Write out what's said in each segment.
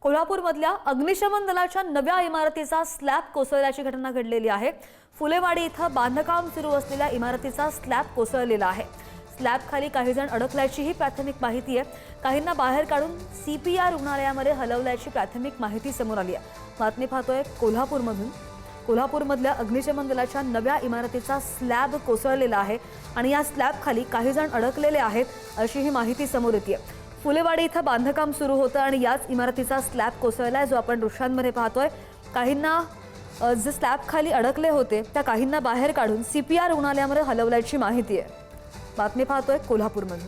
कोल्हापूरमधल्या अग्निशमन दलाच्या नव्या इमारतीचा स्लॅब कोसळल्याची घटना घडलेली आहे। फुलेवाडी इथं बांधकाम सुरू असलेल्या इमारतीचा स्लॅब कोसळलेला आहे। स्लॅब खाली काही जण अडकल्याचीही प्राथमिक माहिती आहे। काहींना बाहेर काढून सीपीआर रुग्णालयामध्ये हलवल्याची प्राथमिक माहिती समोर आली आहे। बातमी पाहतोय कोल्हापूरमधून। कोल्हापूरमधल्या अग्निशमन दलाच्या नव्या इमारतीचा स्लॅब कोसळलेला आहे आणि या स्लॅब खाली काही जण अडकलेले आहेत अशी ही माहिती समोर येते। फुलेवाडी इथं बांधकाम सुरू होतं आणि याच इमारतीचा स्लॅब कोसळलाय जो आपण दृश्यांमध्ये पाहतोय। काहींना जे स्लॅब खाली अडकले होते त्या काहींना बाहेर काढून सीपीआर रुग्णालयामध्ये हलवल्याची माहिती आहे। बातमी पाहतोय कोल्हापूरमधून।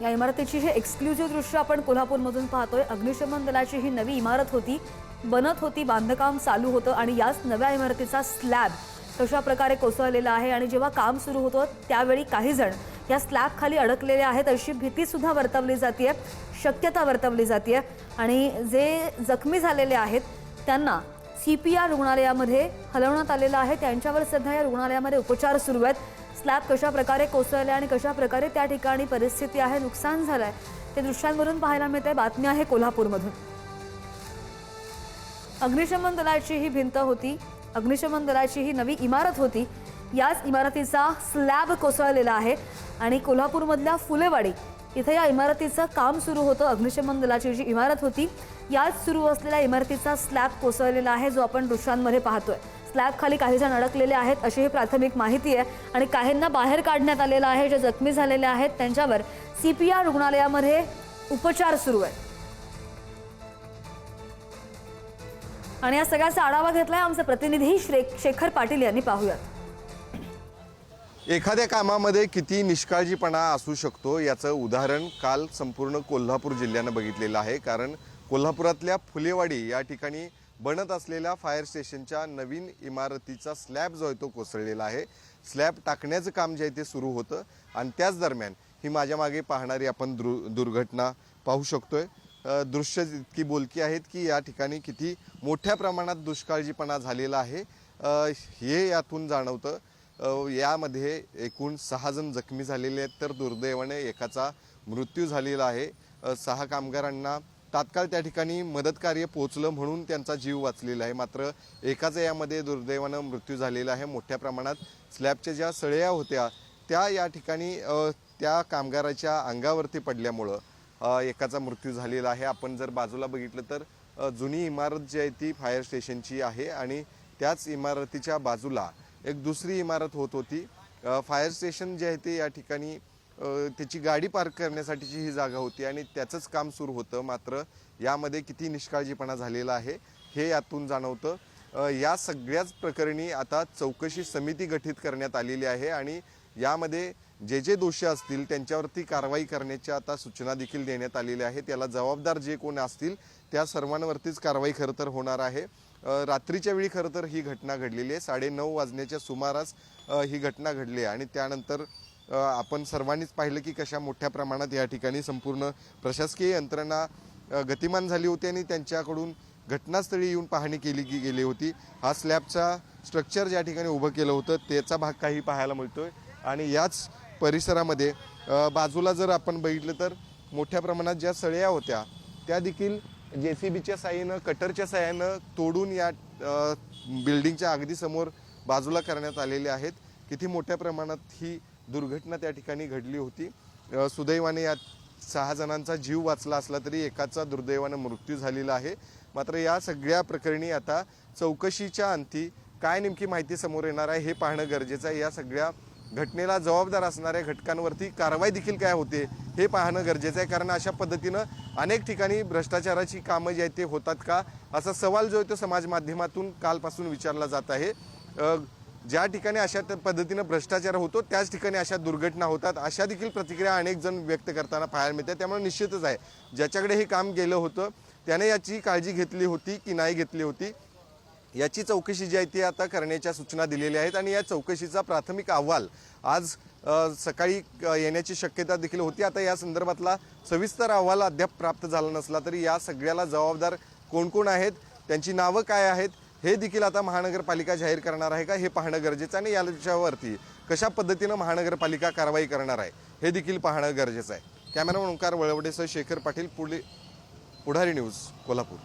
या इमारतीची हे एक्सक्लुझिव्ह दृश्य आपण कोल्हापूरमधून पाहतोय। अग्निशमन दलाची ही नवी इमारत होती, बनत होती, बांधकाम चालू होतं आणि याच नव्या इमारतीचा स्लॅब कशा प्रकारे कोसळलेला आहे आणि जेव्हा काम सुरू होतं त्यावेळी काही जण या स्लॅब खाली अडकलेले आहेत अशी भीती सुद्धा वर्तवली जाते, शक्यता वर्तवली जाते आणि जे जखमी झालेले आहेत त्यांना सीपीआर रुग्णालयामध्ये हलवण्यात आलेलं आहे। त्यांच्यावर सध्या या रुग्णालयामध्ये उपचार सुरू आहेत। स्लॅब कशा प्रकारे कोसळले आणि कशा प्रकारे त्या ठिकाणी परिस्थिती आहे, नुकसान झालंय ते दृश्यांवरून पाहायला मिळते। बातमी आहे कोल्हापूरमधून। अग्निशमन दलाची ही भिंत होती, अग्निशमन दलाची ही नवी इमारत होती, याच इमारतीचा स्लॅब कोसळलेला आहे आणि कोल्हापूरमधल्या फुलेवाडी इथे या इमारतीचं काम सुरू होतं। अग्निशमन दलाची जी इमारत होती याच सुरू असलेल्या इमारतीचा स्लॅब कोसळलेला आहे जो आपण दृश्यांमध्ये पाहतोय। स्लॅब खाली काही जण अडकलेले आहेत अशी ही प्राथमिक माहिती आहे आणि काहींना बाहेर काढण्यात आलेलं आहे। जे जखमी झालेले आहेत त्यांच्यावर सीपीआर रुग्णालयामध्ये उपचार सुरू आहेत आणि या सगळ्याचा आढावा घेतलाय आमचे प्रतिनिधी शेखर पाटील यांनी। पाहूयात। एखाद्या कामामध्ये किती निष्काळजीपणा असू शकतो याचं उदाहरण काल संपूर्ण कोल्हापूर जिल्ह्यानं बघितलेलं आहे। कारण कोल्हापुरातल्या फुलेवाडी या ठिकाणी बनत असलेल्या फायर स्टेशनच्या नवीन इमारतीचा स्लॅब जो आहे तो कोसळलेला आहे। स्लॅब टाकण्याचं काम जे आहे ते सुरू होतं आणि त्याच दरम्यान ही माझ्या मागे पाहणारी आपण दुर्घटना पाहू शकतोय। दृश्य इतकी बोलकी आहेत की या ठिकाणी किती मोठ्या प्रमाणात दुष्काळजीपणा झालेला आहे हे यातून जाणवतं। यामध्ये एकूण 6 जण जखमी झालेले आहेत तर दुर्दैवाने एकाचा मृत्यू झालेला आहे। 6 कामगारांना तात्काळ त्या ठिकाणी मदत कार्य पोहोचलं म्हणून त्यांचा जीव वाचलेला आहे, मात्र एकाचा यामध्ये दुर्दैवानं मृत्यू झालेला आहे। मोठ्या प्रमाणात स्लॅबच्या ज्या सळया होत्या त्या या ठिकाणी त्या कामगाराच्या अंगावरती पडल्यामुळं एकाचा मृत्यू झालेला आहे। आपण जर बाजूला बघितलं तर जुनी इमारत जी आहे ती फायर स्टेशनची आहे आणि त्याच इमारतीच्या बाजूला एक दुसरी इमारत होत होती। फायर स्टेशन जे आहे ते या ठिकाणी त्याची गाडी पार्क करण्यासाठीची ही जागा होती आणि त्याचंच काम सुरू होतं, मात्र यामध्ये किती निष्काळजीपणा झालेला आहे हे यातून जाणवतं। या सगळ्याच प्रकरणी आता चौकशी समिती गठीत करण्यात आलेली आहे आणि यामध्ये जे दोषी असतील त्यांच्यावरती कारवाई करण्याच्या आता सूचना देखील देण्यात आलेल्या आहेत। त्याला जबाबदार जे कोण असतील त्या सर्वांवरतीच कारवाई खरं तर होणार आहे। रात्रीच्या वेळी खरं तर ही घटना घडलेली आहे। 9:30 वाजण्याच्या सुमारास ही घटना घडली आणि त्यानंतर आपण सर्वांनीच पाहिलं की कशा मोठ्या प्रमाणात या ठिकाणी संपूर्ण प्रशासकीय यंत्रणा गतिमान झाली होती आणि त्यांच्याकडून घटनास्थळी येऊन पाहणी केली गेली होती। हा स्लॅबचा स्ट्रक्चर ज्या ठिकाणी उभं केलं होतं त्याचा भाग काही पाहायला मिळतोय आणि याच परिसरामध्ये बाजूला जर आपण बघितलं तर मोठ्या प्रमाणात ज्या सळया होत्या त्या देखील JCBच्या साहाय्यानं, कटरच्या साहाय्यानं तोडून या बिल्डिंगच्या अगदी समोर बाजूला करण्यात आलेले आहेत। किती मोठ्या प्रमाणात ही दुर्घटना त्या ठिकाणी घडली होती। सुदैवाने या 6 जणांचा जीव वाचला असला तरी एकाचा दुर्दैवानं मृत्यू झालेला आहे। मात्र या सगळ्या प्रकरणी आता चौकशीच्या अंती काय नेमकी माहिती समोर येणार आहे हे पाहणं गरजेचं आहे। या सगळ्या घटनेला जबाबदार असणाऱ्या घटकांवरती कारवाई देखील काय होते हे पाहणं गरजेचं आहे, कारण अशा पद्धतीनं अनेक ठिकाणी भ्रष्टाचाराची कामं जी आहेत ते होतात का असा सवाल जो आहे तो समाज माध्यमातून कालपासून विचारला जात आहे। ज्या ठिकाणी अशा पद्धतीनं भ्रष्टाचार होतो त्याच ठिकाणी अशा दुर्घटना होतात अशा देखील प्रतिक्रिया अनेक जण व्यक्त करताना पाहायला मिळते। त्यामुळे निश्चितच आहे ज्याच्याकडे हे काम गेलं होतं त्याने याची काळजी घेतली होती की नाही घेतली होती याची चौकशी जी आहे ती आता करण्याच्या सूचना दिलेल्या आहेत आणि या चौकशीचा प्राथमिक अहवाल आज सकाळी येण्याची शक्यता देखील होती। आता या संदर्भातला सविस्तर अहवाल अद्याप प्राप्त झाला नसला तरी या सगळ्याला जबाबदार कोण कोण आहेत, त्यांची नावं काय आहेत हे देखील आता महानगरपालिका जाहीर करणार आहे का हे पाहणं गरजेचं आहे आणि याच्यावरती कशा पद्धतीनं महानगरपालिका कारवाई करणार आहे हे देखील पाहणं गरजेचं आहे। कॅमेरामन ओंकार वळवडेसह शेखर पाटील, पुढारी न्यूज, कोल्हापूर.